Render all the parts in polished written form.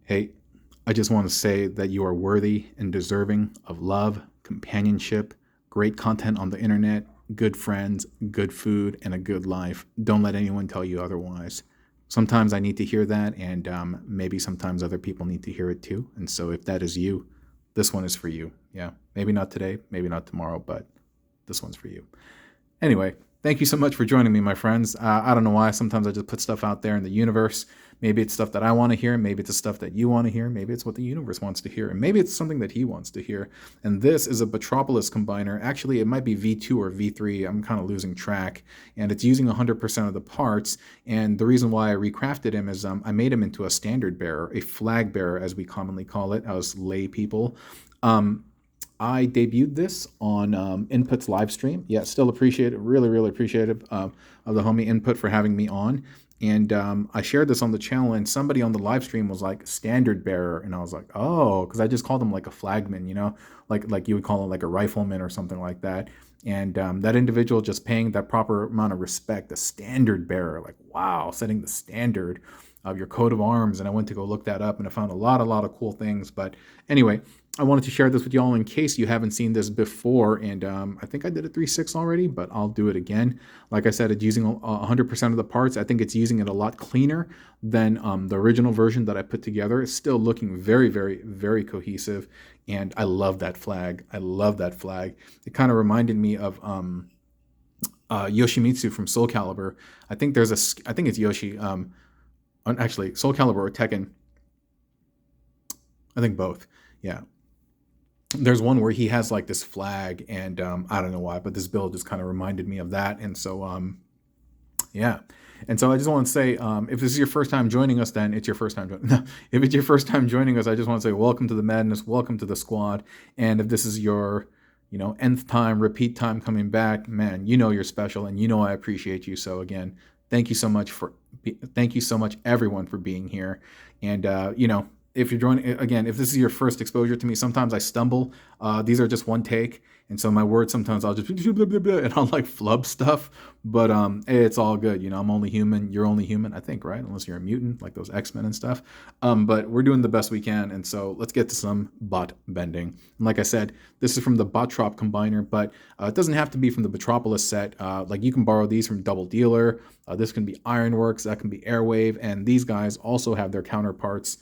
Hey, I just want to say that you are worthy and deserving of love, companionship, great content on the internet, good friends, good food, and a good life. Don't let anyone tell you otherwise. Sometimes I need to hear that, and maybe sometimes other people need to hear it too. And so if that is you, this one is for you. Yeah, maybe not today, maybe not tomorrow, but this one's for you. Anyway, thank you so much for joining me, my friends. I don't know why. Sometimes I just put stuff out there in the universe. Maybe it's stuff that I want to hear. Maybe it's the stuff that you want to hear. Maybe it's what the universe wants to hear. And maybe it's something that he wants to hear. And this is a Botropolis combiner. Actually, it might be V2 or V3. I'm kind of losing track. And it's using 100% of the parts. And the reason why I recrafted him is I made him into a standard bearer, a flag bearer, as we commonly call it, as lay people. I debuted this on Input's live stream. Yeah, still appreciate it. Really, really appreciative of the homie Input for having me on. And I shared this on the channel, and somebody on the live stream was like standard bearer, and I was like, oh, because I just called him like a flagman, like you would call him like a rifleman or something like that. And that individual just paying that proper amount of respect, the standard bearer, like wow, setting the standard of your coat of arms. And I went to go look that up, and I found a lot of cool things. But anyway, I wanted to share this with y'all in case you haven't seen this before, and I think I did a 3.6 already, but I'll do it again. Like I said, it's using 100% of the parts. I think it's using it a lot cleaner than the original version that I put together. It's still looking very, very, very cohesive, and I love that flag. I love that flag. It kind of reminded me of Yoshimitsu from Soul Calibur. I think it's Yoshi. Actually, Soul Calibur or Tekken. I think both. Yeah. There's one where he has like this flag, and I don't know why, but this build just kind of reminded me of that. And so, yeah. And so I just want to say, if this is your first time joining us, then it's your first time. If it's your first time joining us, I just want to say welcome to the madness, welcome to the squad. And if this is your, nth time, repeat time coming back, man, you're special, and I appreciate you. So again, thank you so much everyone for being here. And if you're joining again, if this is your first exposure to me, sometimes I stumble. These are just one take, and so my words sometimes I'll just and I'll like flub stuff. But it's all good. I'm only human. You're only human, I think, right? Unless you're a mutant, like those X-Men and stuff. But we're doing the best we can, and so let's get to some bot bending. And like I said, this is from the Botrop combiner, but it doesn't have to be from the Botropolis set. Like you can borrow these from Double Dealer. This can be Ironworks. That can be Airwave, and these guys also have their counterparts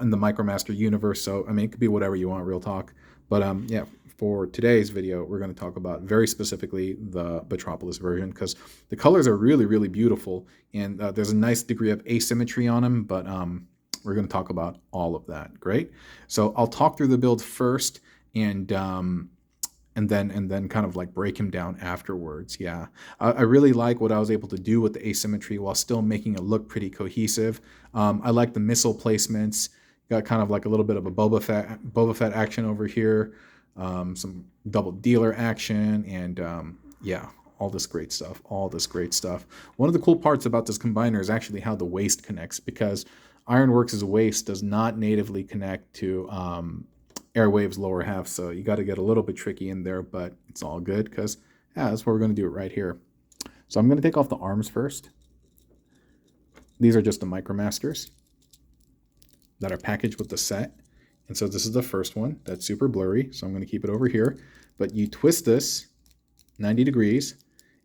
in the Micromaster universe. So, I mean, it could be whatever you want, real talk. But yeah, for today's video, we're going to talk about very specifically the Botropolis version, because the colors are really, really beautiful. And there's a nice degree of asymmetry on them, but we're going to talk about all of that. Great. So I'll talk through the build first, and then kind of like break him down afterwards. Yeah, I really like what I was able to do with the asymmetry while still making it look pretty cohesive. I like the missile placements. Got kind of like a little bit of a Boba Fett action over here, some Double Dealer action, and yeah, all this great stuff. One of the cool parts about this combiner is actually how the waist connects, because Ironworks' waist does not natively connect to Airwave's lower half, so you got to get a little bit tricky in there, but it's all good, because yeah, that's what we're going to do it right here. So I'm going to take off the arms first. These are just the Micromasters that are packaged with the set. And so this is the first one that's super blurry, so I'm going to keep it over here. But you twist this 90 degrees,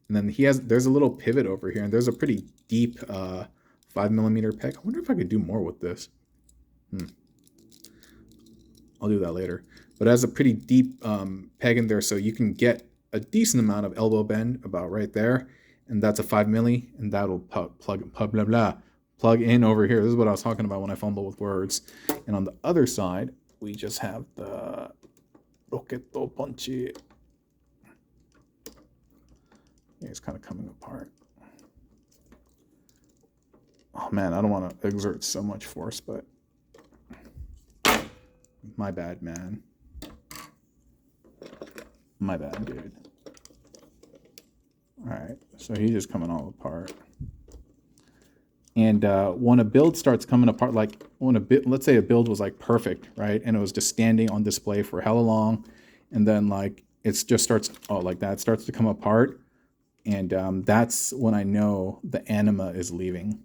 and then there's a little pivot over here, and there's a pretty deep 5mm peg. I wonder if I could do more with this. I'll do that later. But it has a pretty deep peg in there, so you can get a decent amount of elbow bend about right there. And that's a 5mm, and that'll plug in over here. This is what I was talking about when I fumble with words. And on the other side, we just have the Rocketo Punchy. Yeah, it's kind of coming apart. Oh man, I don't want to exert so much force, but my bad, man. My bad, dude. All right, so he's just coming all apart. And when a build starts coming apart, like let's say a build was like perfect, right? And it was just standing on display for hella long, and then like it just starts, like that, it starts to come apart. And that's when I know the anima is leaving.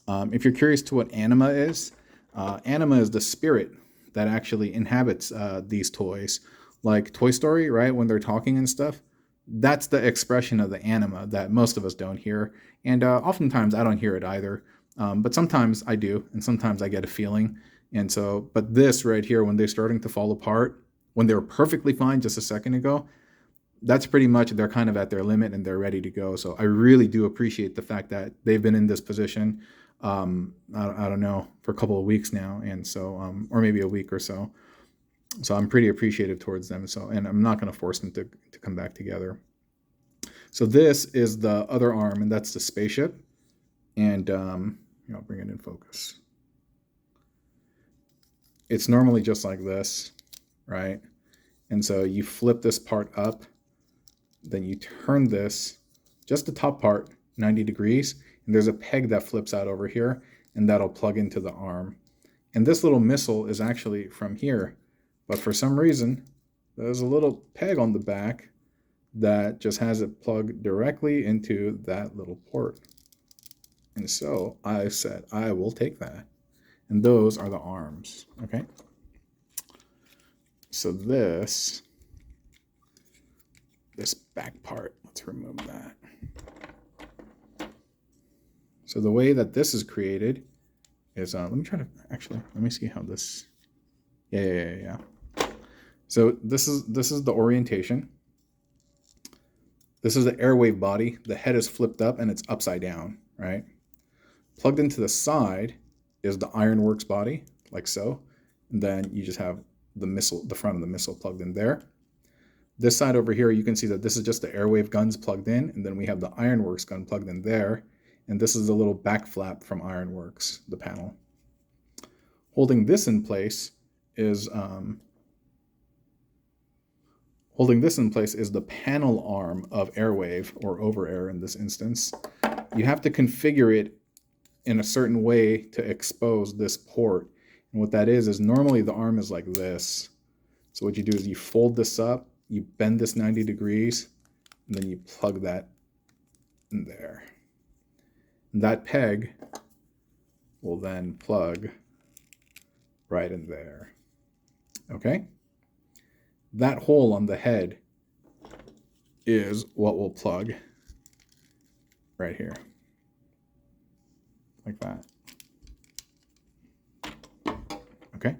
If you're curious to what anima is, Anima is the spirit that actually inhabits these toys. Like Toy Story, right? When they're talking and stuff, that's the expression of the anima that most of us don't hear. And oftentimes I don't hear it either. But sometimes I do, and sometimes I get a feeling. And so, but this right here, when they're starting to fall apart, when they were perfectly fine just a second ago, that's pretty much they're kind of at their limit and they're ready to go. So I really do appreciate the fact that they've been in this position. I don't know, for a couple of weeks now, and so or maybe a week or so. So I'm pretty appreciative towards them. So, and I'm not going to force them to come back together. So this is the other arm, and that's the spaceship. And I'll bring it in focus. It's normally just like this, right? And so you flip this part up, then you turn this, just the top part, 90 degrees, and there's a peg that flips out over here, and that'll plug into the arm. And this little missile is actually from here, but for some reason, there's a little peg on the back that just has it plugged directly into that little port. And so I said, I will take that. And those are the arms, okay? So this back part, let's remove that. So the way that this is created is, let me see how this, yeah. So this is the orientation. This is the airwave body. The head is flipped up and it's upside down, right? Plugged into the side is the ironworks body, like so. And then you just have the missile, the front of the missile plugged in there. This side over here, you can see that this is just the airwave guns plugged in, and then we have the ironworks gun plugged in there. And this is the little back flap from ironworks, the panel. Holding this in place is the panel arm of airwave, or over air in this instance. You have to configure it in a certain way to expose this port. And what that is normally the arm is like this. So what you do is you fold this up, you bend this 90 degrees, and then you plug that in there. And that peg will then plug right in there. Okay? That hole on the head is what will plug right here. Like that. Okay?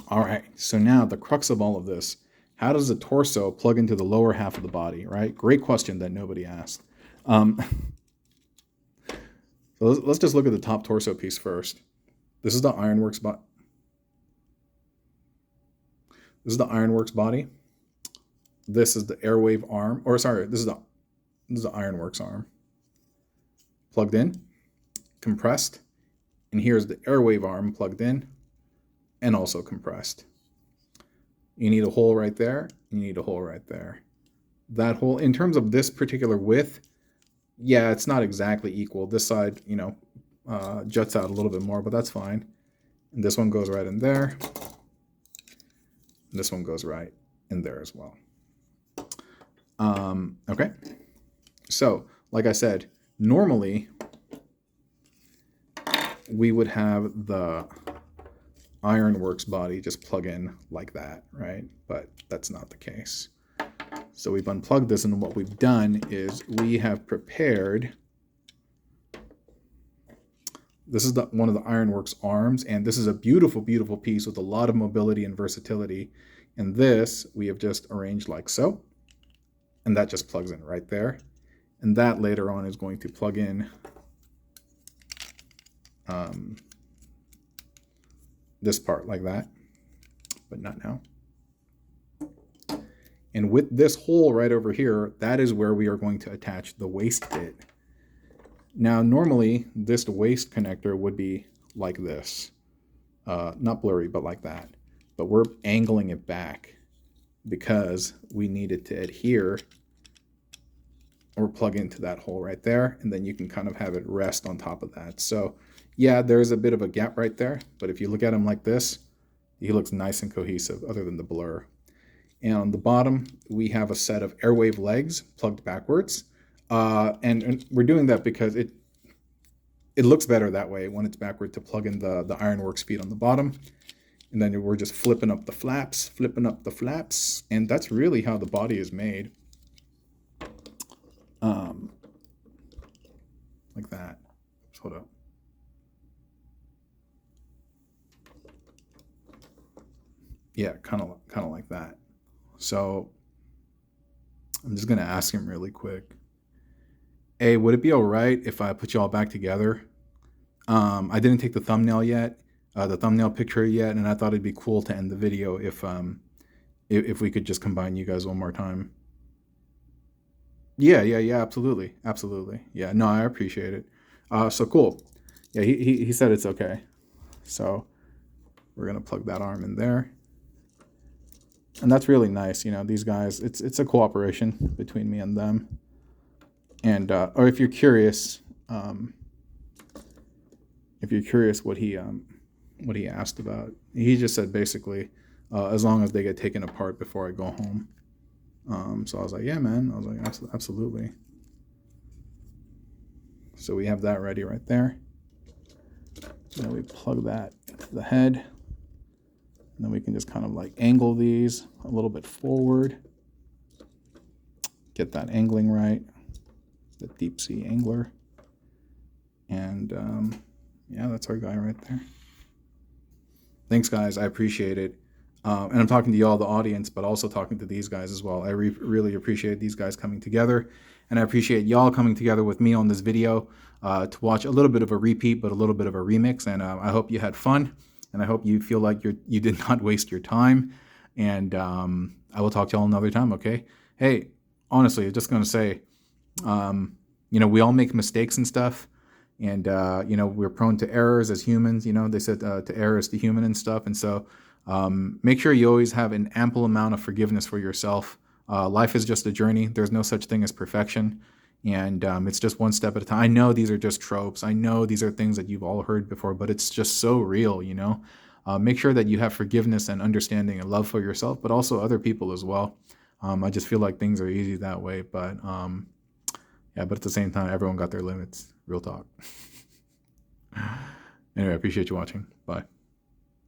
All right, so now the crux of all of this, how does the torso plug into the lower half of the body, right? Great question that nobody asked. So let's just look at the top torso piece first. This is the ironworks body. This is the ironworks body. This is the airwave arm, or sorry, this is the ironworks arm. Plugged in, compressed, and here's the airwave arm plugged in and also compressed. You need a hole right there, you need a hole right there. That hole, in terms of this particular width, yeah, it's not exactly equal. This side, juts out a little bit more, but that's fine. And this one goes right in there. And this one goes right in there as well. Okay. So, like I said, normally we would have the ironworks body just plug in like that, right? But that's not the case. So we've unplugged this, and what we've done is we have prepared, this is one of the ironworks arms, and this is a beautiful, beautiful piece with a lot of mobility and versatility. And this we have just arranged like so, and that just plugs in right there. And that later on is going to plug in this part like that, but not now. And with this hole right over here, that is where we are going to attach the waist bit. Now, normally this waist connector would be like this, not blurry, but like that. But we're angling it back because we need it to adhere or plug into that hole right there. And then you can kind of have it rest on top of that. So yeah, there's a bit of a gap right there, but if you look at him like this, he looks nice and cohesive other than the blur. And on the bottom, we have a set of airwave legs plugged backwards. And we're doing that because it looks better that way when it's backward to plug in the ironworks feet on the bottom. And then we're just flipping up the flaps, and that's really how the body is made. Like that. Hold up. Yeah, kind of like that. So I'm just gonna ask him really quick. Hey, would it be all right if I put you all back together? I didn't take the thumbnail yet, the thumbnail picture yet, and I thought it'd be cool to end the video if we could just combine you guys one more time. Yeah, absolutely, absolutely. Yeah, no, I appreciate it. So cool. Yeah, he said it's okay. So we're gonna plug that arm in there, and that's really nice. You know, these guys, it's a cooperation between me and them. And or if you're curious what he asked about, he just said basically as long as they get taken apart before I go home. So I was like, yeah, man. I was like, absolutely. So we have that ready right there. Then we plug that into the head, and then we can just kind of like angle these a little bit forward, get that angling right, the deep sea angler. And yeah, that's our guy right there. Thanks, guys. I appreciate it. And I'm talking to y'all, the audience, but also talking to these guys as well. I really appreciate these guys coming together. And I appreciate y'all coming together with me on this video to watch a little bit of a repeat, but a little bit of a remix. And I hope you had fun. And I hope you feel like you did not waste your time. And I will talk to y'all another time, okay? Hey, honestly, I'm just going to say, you know, we all make mistakes and stuff. And, you know, we're prone to errors as humans. You know, they said to err is to human and stuff. And so make sure you always have an ample amount of forgiveness for yourself. Life is just a journey. There's no such thing as perfection. And it's just one step at a time. I know these are just tropes. I know these are things that you've all heard before, but it's just so real, you know. Make sure that you have forgiveness and understanding and love for yourself, but also other people as well. I just feel like things are easy that way. But yeah, but at the same time, everyone got their limits. Real talk. Anyway, I appreciate you watching. Bye.